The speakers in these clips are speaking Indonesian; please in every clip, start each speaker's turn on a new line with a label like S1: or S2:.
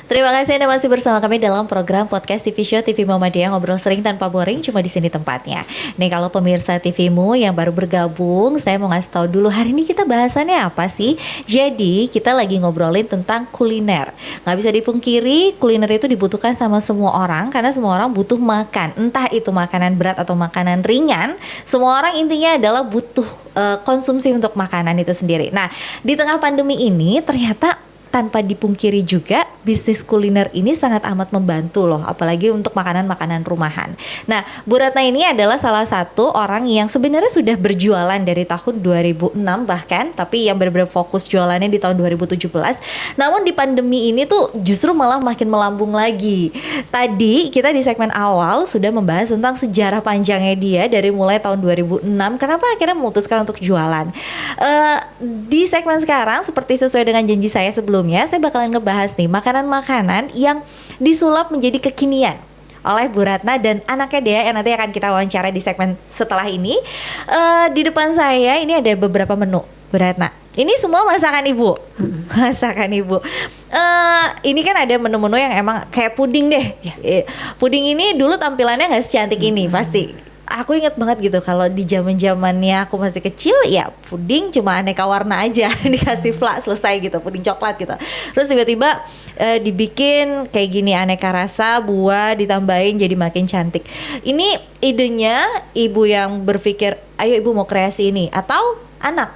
S1: Terima kasih Anda masih bersama kami dalam program podcast TV Show TV Muhammadiyah, ngobrol sering tanpa boring, cuma di sini tempatnya. Nih kalau pemirsa TVmu yang baru bergabung, saya mau ngasih tahu dulu hari ini kita bahasannya apa sih? Jadi kita lagi ngobrolin tentang kuliner. Gak bisa dipungkiri, kuliner itu dibutuhkan sama semua orang karena semua orang butuh makan. Entah itu makanan berat atau makanan ringan, semua orang intinya adalah butuh konsumsi untuk makanan itu sendiri. Nah, di tengah pandemi ini ternyata tanpa dipungkiri juga bisnis kuliner ini sangat amat membantu loh, apalagi untuk makanan-makanan rumahan. Nah, Bu Ratna ini adalah salah satu orang yang sebenarnya sudah berjualan dari tahun 2006 bahkan, tapi yang benar-benar fokus jualannya di tahun 2017. Namun di pandemi ini tuh justru malah makin melambung lagi. Tadi kita di segmen awal sudah membahas tentang sejarah panjangnya dia dari mulai tahun 2006, kenapa akhirnya memutuskan untuk jualan. Di segmen sekarang seperti sesuai dengan janji saya sebelumnya, saya bakalan ngebahas nih makanan-makanan yang disulap menjadi kekinian oleh Bu Ratna dan anaknya Dea yang nanti akan kita wawancara di segmen setelah ini. Di depan saya ini ada beberapa menu Bu Ratna. Ini semua masakan ibu, masakan ibu. Ini kan ada menu-menu yang emang kayak puding deh. Puding ini dulu tampilannya nggak secantik ini pasti. Aku inget banget gitu kalau di zaman-zamannya aku masih kecil ya puding cuma aneka warna aja dikasih flak selesai gitu, puding coklat gitu. Terus tiba-tiba dibikin kayak gini aneka rasa, buah ditambahin jadi makin cantik. Ini idenya ibu yang berpikir ayo ibu mau kreasi ini atau anak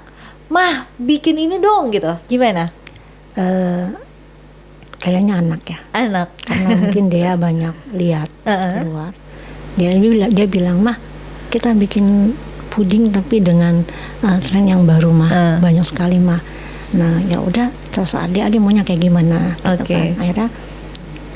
S1: mah bikin ini dong gitu, gimana?
S2: Kayaknya anak ya.
S1: Anak.
S2: Karena mungkin dia banyak lihat keluar. Dia bilang mah kita bikin puding tapi dengan tren yang baru mah, banyak sekali mah. Nah ya udah terus adik maunya kayak gimana?
S1: Oke.
S2: Gitu kan. Akhirnya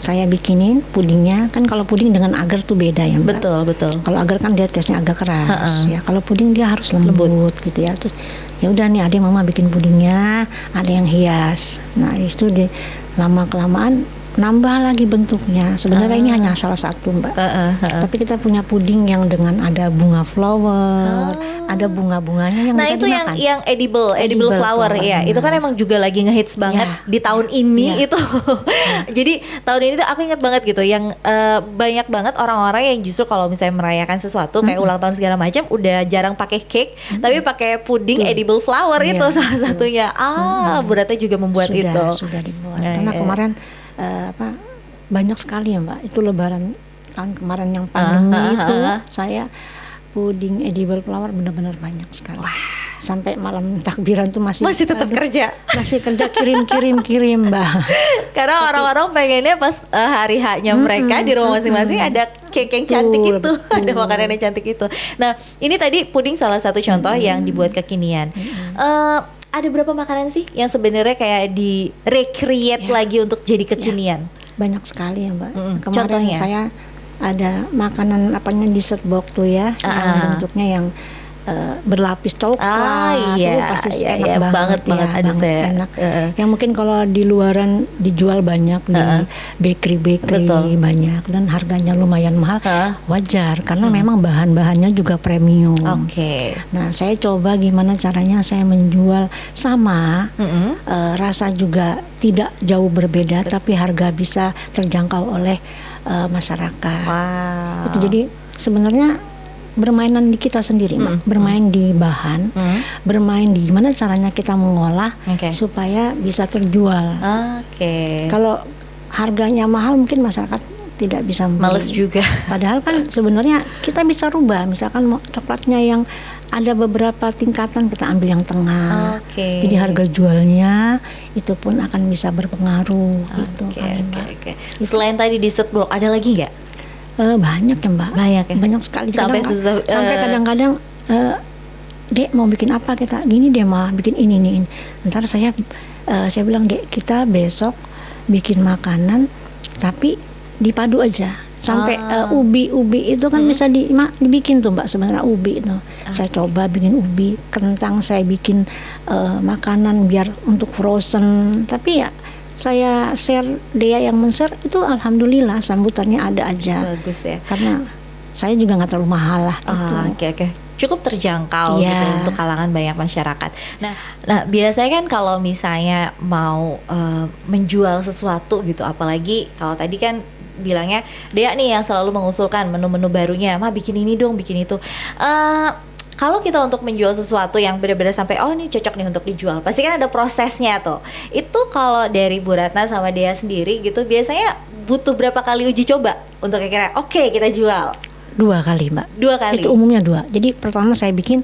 S2: saya bikinin pudingnya, kan kalau puding dengan agar tuh beda ya Mbak.
S1: Betul.
S2: Kalau agar kan dia tesnya agak keras, ya. Kalau puding dia harus lembut gitu ya. Terus ya udah nih adik mama bikin pudingnya, ada yang hias. Nah itu di lama kelamaan nambah lagi bentuknya. Sebenarnya ini hanya salah satu Mbak. Tapi kita punya puding yang dengan ada bunga flower, ada bunga-bunganya yang
S1: nah
S2: bisa
S1: itu
S2: dimakan.
S1: yang edible flower ya. Itu kan emang juga lagi ngehits banget di tahun ini itu. Jadi tahun ini tuh aku ingat banget gitu yang banyak banget orang-orang yang justru kalau misalnya merayakan sesuatu kayak ulang tahun segala macam udah jarang pakai cake tapi pakai puding edible flower itu salah satunya. Bu Ratna juga membuat
S2: Sudah dibuat. Karena kemarin banyak sekali ya Mbak, itu lebaran tahun kemarin yang pandemi itu saya puding edible flower benar-benar banyak sekali. Sampai malam takbiran tuh masih
S1: tetap kerja,
S2: masih kerja kirim Mbak.
S1: Karena orang-orang pengennya pas hari haknya mereka di rumah masing-masing ada cake yang cantik itu, ada makanan yang cantik itu. Nah ini tadi puding salah satu contoh yang dibuat kekinian. Ada berapa makanan sih yang sebenarnya kayak di recreate lagi untuk jadi kekinian?
S2: Banyak sekali ya Mbak. Kemarin
S1: Contohnya?
S2: saya ada makanan dessert box tuh ya, yang bentuknya yang berlapis coklat. Pasti enak banget
S1: ada saya.
S2: Enak. Yang mungkin kalau di luaran dijual banyak di bakery banyak dan harganya lumayan mahal. Wajar karena memang bahan-bahannya juga premium. Nah saya coba gimana caranya saya menjual sama rasa juga tidak jauh berbeda tapi harga bisa terjangkau oleh masyarakat. Itu jadi sebenarnya bermainan di kita sendiri, bermain di bahan, bermain di gimana caranya kita mengolah supaya bisa terjual. Kalau harganya mahal mungkin masyarakat tidak bisa membeli.
S1: Males juga.
S2: Padahal kan sebenarnya kita bisa rubah, misalkan coklatnya yang ada beberapa tingkatan kita ambil yang tengah. Jadi harga jualnya itu pun akan bisa berpengaruh gitu.
S1: Selain tadi dessert block ada lagi nggak?
S2: Banyak ya Mbak, banyak sekali. Sampai kadang-kadang Dek mau bikin apa, kita gini deh mah bikin ini. Ntar saya bilang Dek kita besok bikin makanan tapi dipadu aja sampai ubi itu kan bisa dibikin tuh Mbak, sebenarnya ubi itu. Saya coba bikin ubi, kentang saya bikin makanan biar untuk frozen, tapi ya saya share, Dea yang men-share itu alhamdulillah sambutannya ada aja.
S1: Bagus ya.
S2: Karena saya juga nggak terlalu mahal lah gitu.
S1: Oke. cukup terjangkau gitu untuk kalangan banyak masyarakat. Nah biasanya kan kalau misalnya mau menjual sesuatu gitu, apalagi kalau tadi kan bilangnya Dea nih yang selalu mengusulkan menu-menu barunya, mah bikin ini dong, bikin itu. Kalau kita untuk menjual sesuatu yang benar-benar sampai ini cocok nih untuk dijual, pasti kan ada prosesnya tuh. Itu kalau dari Bu Ratna sama Dea sendiri gitu, biasanya butuh berapa kali uji coba untuk kira-kira oke, kita jual?
S2: 2 kali, Mbak.
S1: 2 kali?
S2: Itu umumnya 2. Jadi pertama saya bikin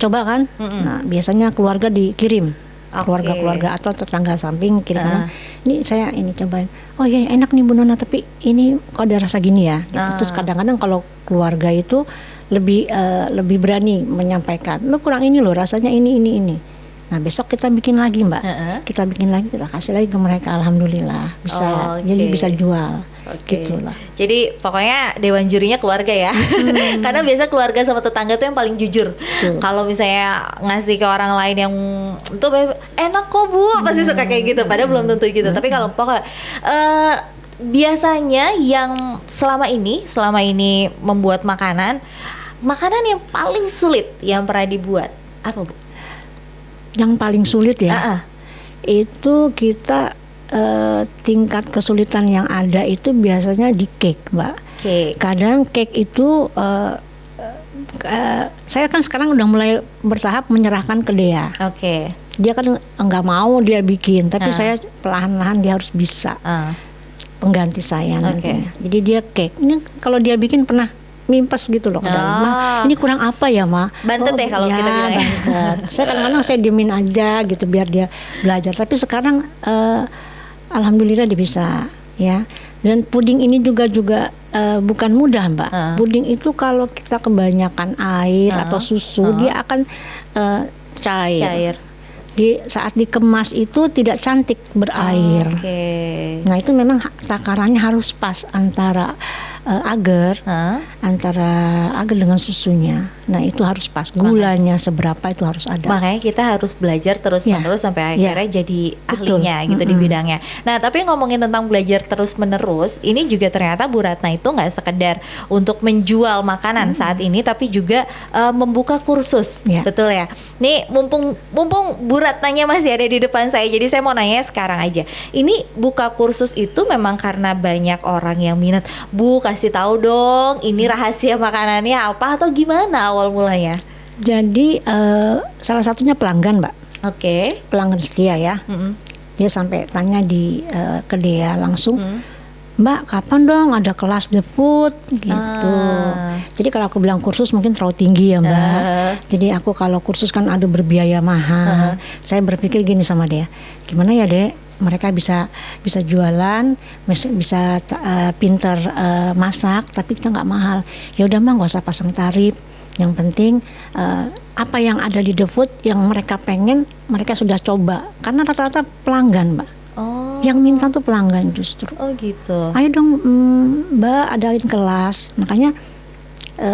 S2: coba kan. Nah biasanya keluarga dikirim, keluarga atau tetangga samping kirim. Ini saya ini cobain. Oh iya enak nih Bu Nona, tapi ini kok ada rasa gini ya. Gitu. Terus kadang-kadang kalau keluarga itu lebih berani menyampaikan, lo kurang ini loh, rasanya ini. Nah besok kita bikin lagi Mbak, kita bikin lagi, kita kasih lagi ke mereka, alhamdulillah bisa, jadi bisa jual. Gitulah.
S1: Jadi pokoknya dewan jurinya keluarga ya. Karena biasa keluarga sama tetangga tuh yang paling jujur. Kalau misalnya ngasih ke orang lain yang tuh enak kok Bu, pasti suka kayak gitu. Padahal belum tentu gitu. Tapi kalau pokoknya biasanya yang selama ini membuat makanan yang paling sulit yang pernah dibuat apa Bu?
S2: Yang paling sulit ya, itu kita tingkat kesulitan yang ada itu biasanya di cake, Mbak. Kadang cake itu saya kan sekarang udah mulai bertahap menyerahkan ke Dea. Dia kan nggak mau dia bikin, tapi saya perlahan-lahan dia harus bisa pengganti saya nantinya. Jadi dia cake. Ini kalau dia bikin pernah mimpes gitu loh, ini kurang apa ya Ma?
S1: Bantet kalau kita bilang
S2: saya kadang-kadang saya diemin aja gitu biar dia belajar. Tapi sekarang alhamdulillah dia bisa ya. Dan puding ini juga bukan mudah Mbak. Puding itu kalau kita kebanyakan air atau susu dia akan cair. Saat dikemas itu tidak cantik berair. Nah itu memang takarannya harus pas antara agar dengan susunya. Nah itu harus pas, gulanya seberapa itu harus ada.
S1: Makanya kita harus belajar terus-menerus sampai akhirnya jadi ahlinya gitu di bidangnya. Nah tapi ngomongin tentang belajar terus-menerus, ini juga ternyata Bu Ratna itu nggak sekedar untuk menjual makanan saat ini, tapi juga membuka kursus, betul ya? Nih mumpung Bu Ratnanya masih ada di depan saya, jadi saya mau nanya sekarang aja. Ini buka kursus itu memang karena banyak orang yang minat, Bu kasih tahu dong, ini rahasia makanannya apa atau gimana awal mulanya?
S2: Jadi salah satunya pelanggan Mbak. Pelanggan setia ya. Dia sampai tanya ke Dea langsung, Mbak kapan dong ada kelas The Food gitu. Jadi kalau aku bilang kursus mungkin terlalu tinggi ya Mbak. Jadi aku kalau kursus kan ada berbiaya mahal. Saya berpikir gini sama dia, gimana ya Dek, mereka bisa jualan, bisa pintar masak, tapi kita nggak mahal. Ya udah mah nggak usah pasang tarif. Yang penting apa yang ada di The Food yang mereka pengen, mereka sudah coba. Karena rata-rata pelanggan Mbak. Yang minta tuh pelanggan justru.
S1: Gitu.
S2: Ayo dong Mbak adain kelas. Makanya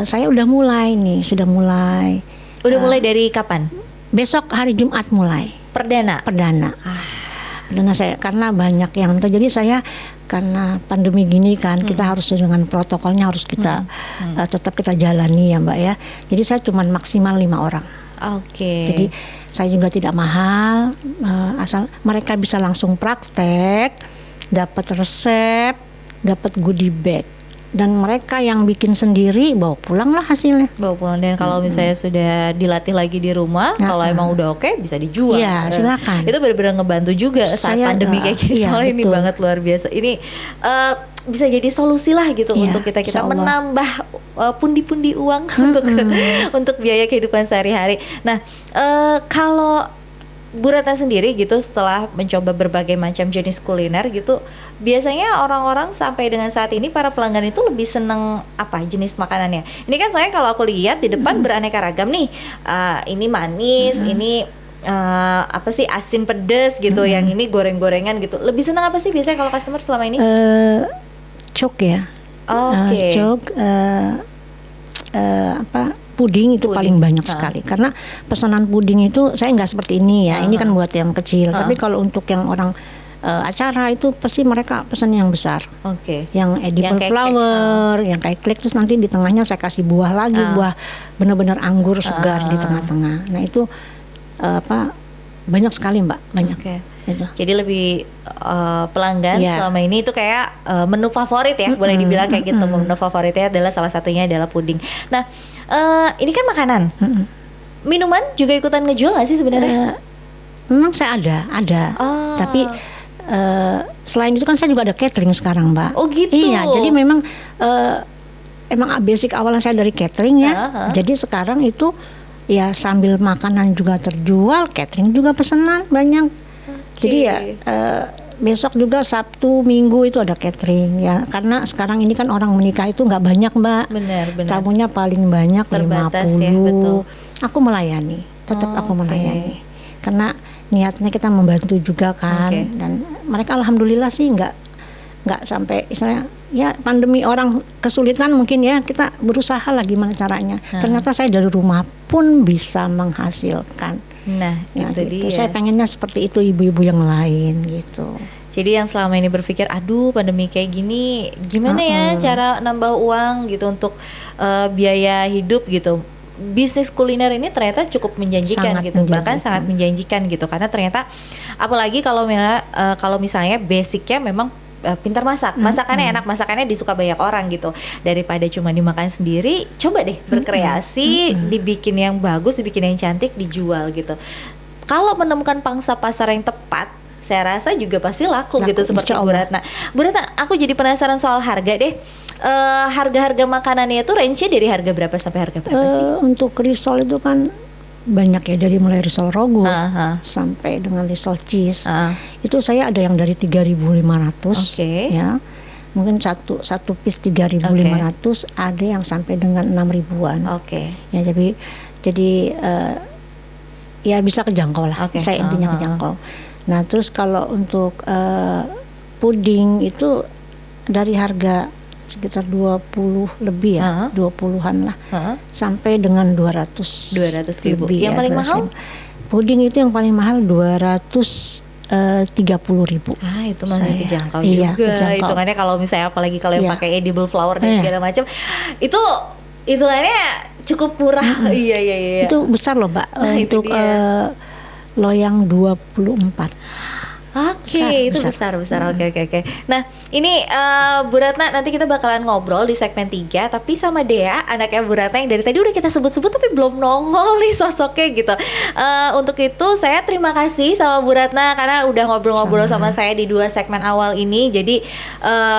S2: saya udah mulai nih, sudah mulai.
S1: Udah mulai dari kapan?
S2: Besok hari Jumat mulai.
S1: Perdana.
S2: Karena saya karena banyak yang minta, jadi saya karena pandemi gini kan kita harus dengan protokolnya harus kita tetap kita jalani ya Mbak ya. Jadi saya cuma maksimal 5 orang. Jadi saya juga tidak mahal, asal mereka bisa langsung praktek, dapat resep, dapat goodie bag. Dan mereka yang bikin sendiri bawa pulang lah hasilnya.
S1: Bawa pulang, dan kalau misalnya sudah dilatih lagi di rumah, kalau emang udah oke bisa dijual.
S2: Iya, silakan.
S1: Itu benar-benar ngebantu juga saat pandemi kayak gini. Soalnya ini banget luar biasa. Ini bisa jadi solusi lah gitu untuk kita menambah pundi-pundi uang untuk biaya kehidupan sehari-hari. Nah, kalau Bu Ratna sendiri gitu setelah mencoba berbagai macam jenis kuliner gitu, biasanya orang-orang sampai dengan saat ini para pelanggan itu lebih seneng apa jenis makanannya? Ini kan soalnya kalau aku lihat di depan beraneka ragam nih, ini manis, ini apa sih asin pedes gitu, yang ini goreng-gorengan gitu. Lebih seneng apa sih biasanya kalau customer selama ini?
S2: Cok ya. Cok puding itu paling banyak sekali, karena pesanan puding itu saya nggak seperti ini ya, ini kan buat yang kecil. Tapi kalau untuk yang orang acara itu pasti mereka pesan yang besar.
S1: Oke.
S2: Yang edible flower, yang kayak cake, terus nanti di tengahnya saya kasih buah lagi, buah benar-benar anggur segar di tengah-tengah. Nah itu banyak sekali Mbak, banyak. Gitu.
S1: Jadi lebih pelanggan selama ini itu kayak menu favorit ya, boleh dibilang kayak gitu. Menu favoritnya adalah salah satunya adalah puding. Nah ini kan makanan, minuman juga ikutan ngejual nggak sih sebenarnya?
S2: Memang saya ada, tapi selain itu kan saya juga ada catering sekarang Mbak.
S1: Oh gitu.
S2: Iya, jadi memang emang basic awalnya saya dari catering ya. Jadi sekarang itu ya sambil makanan juga terjual, catering juga pesanan banyak. Jadi ya besok juga Sabtu Minggu itu ada catering ya, karena sekarang ini kan orang menikah itu nggak banyak Mbak.
S1: Benar.
S2: Tamunya paling banyak
S1: terbatas
S2: 50.
S1: Ya, betul.
S2: Aku melayani, tetap aku melayani. Karena niatnya kita membantu juga kan, dan mereka alhamdulillah sih nggak sampai misalnya ya pandemi orang kesulitan mungkin ya, kita berusaha lah gimana caranya. Ternyata saya dari rumah pun bisa menghasilkan.
S1: Nah itu
S2: gitu.
S1: dia.
S2: Saya pengennya seperti itu ibu-ibu yang lain gitu.
S1: Jadi yang selama ini berpikir, aduh pandemi kayak gini, gimana ya cara nambah uang gitu untuk biaya hidup gitu. Bisnis kuliner ini ternyata cukup menjanjikan bahkan sangat menjanjikan gitu, karena ternyata apalagi kalau misalnya basicnya memang pintar masak, masakannya enak, masakannya disuka banyak orang gitu, daripada cuma dimakan sendiri, coba deh berkreasi, dibikin yang bagus, dibikin yang cantik, dijual gitu. Kalau menemukan pangsa pasar yang tepat, saya rasa juga pasti laku gitu seperti Bu Ratna. Bu Ratna, aku jadi penasaran soal harga deh. Harga-harga makanannya itu range-nya dari harga berapa sampai harga berapa sih?
S2: Untuk risol itu kan banyak ya, dari mulai risol rogo sampai dengan risol cheese. Itu saya ada yang dari 3.500 ya. Mungkin satu piece 3.500, ada yang sampai dengan 6.000-an. Ya jadi ya bisa kejangkau lah. Saya intinya kejangkau. Nah, terus kalau untuk puding itu dari harga sekitar 20 lebih ya, 20-an lah, sampai dengan 200
S1: ribu.
S2: Lebih,
S1: yang
S2: ya,
S1: paling mahal?
S2: Puding itu yang paling mahal 230.000.
S1: Itu masih kejangkau juga.
S2: Kejangkau.
S1: Hitungannya kalau misalnya apalagi kalau yang pakai edible flower dan segala macam, itu hitungannya cukup murah. Iya.
S2: Itu besar loh Mbak. Untuk loyang 24.
S1: Itu besar. Oke. Nah, ini Bu Ratna, nanti kita bakalan ngobrol di segmen 3, tapi sama Dea, anaknya Bu Ratna yang dari tadi udah kita sebut-sebut tapi belum nongol nih sosoknya gitu. Untuk itu saya terima kasih sama Bu Ratna karena udah ngobrol-ngobrol sama saya di 2 segmen awal ini. Jadi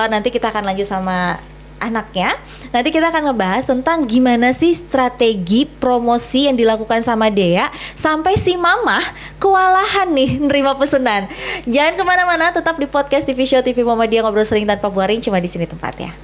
S1: nanti kita akan lanjut sama anaknya. Nanti kita akan ngebahas tentang gimana sih strategi promosi yang dilakukan sama Dea sampai si mama kewalahan nih nerima pesanan. Jangan kemana-mana, tetap di podcast TV Show TV Muhammadiyah, ngobrol sering tanpa boring, cuma di sini tempatnya.